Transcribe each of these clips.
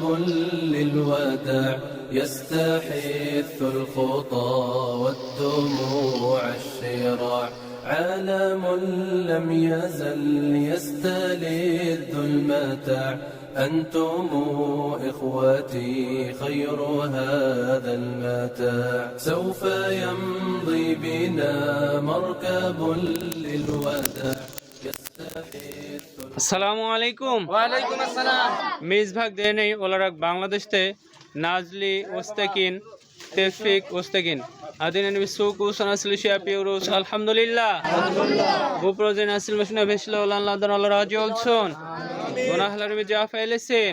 كل الوداع يستحث الخطى والدموع الشراع عالم لم يزل يستلذ المتاع أنتم إخوتي خير هذا المتاع سوف يمضي بنا مركب للوداع আসসালামু আলাইকুম। ওয়ালাইকুম আসসালাম। মেজভাগ দেনে ওলারাক বাংলাদেশতে নাজলি ওস্তাকিন তেফিক ওস্তাকিন আদিন নবী সুকু সানাসলিশিয়া পিউরুস আলহামদুলিল্লাহ বুপ্রজেন আসল মশনা ভেসলা আল্লাহ দান আল্লাহ রাজি অলছন গুনাহলার মে জাফা এলেছেন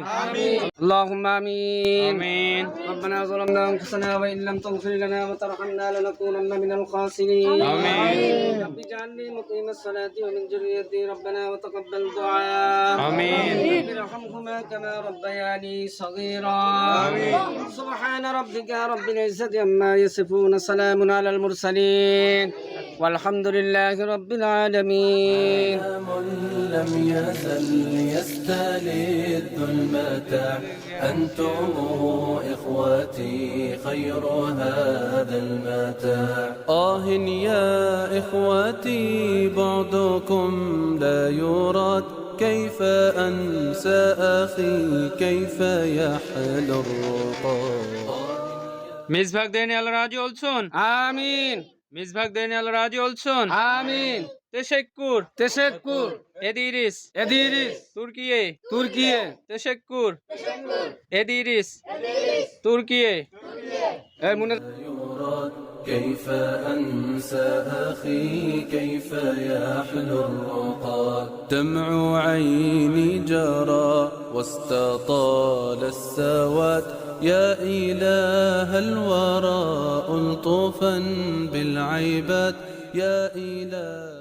اللهم آمين. আমিন ربنا ظلمنا أنفسنا وإن لم تغفر لنا وترحمنا لنكونن من الخاسرين. آمين. رب اجعلني مقيم الصلاة ومن ذريتي ربنا وتقبل دعاء. آمين. رب ارحمهما كما ربياني صغيرا. آمين. سبحان ربك رب العزة عما يصفون سلام على المرسلين والحمد لله رب العالمين. لم يزل يستلذ المتاع أنتم إخوتي خير هذا المتاع يا إخوتي بعدكم لا يراد كيف أنسى أخي كيف يحلو الرقاد মেজভাগ দেনে আল্লাহ রাজি অলছন آمين. মেজভাগ দেনে আল্লাহ রাজি অলছন آمين. তেশেক্কুর Teşekkür. এদিরিস Ediriz. Turkiye Türkiye. তেশেক্কুর এদিরিস তুর্কিয়ে يراد كيف أنسى أخي كيف يحلو الرقاد دمع عيني جرى واستطال السواد يا إله الورى ألطفا بالعباد يا إله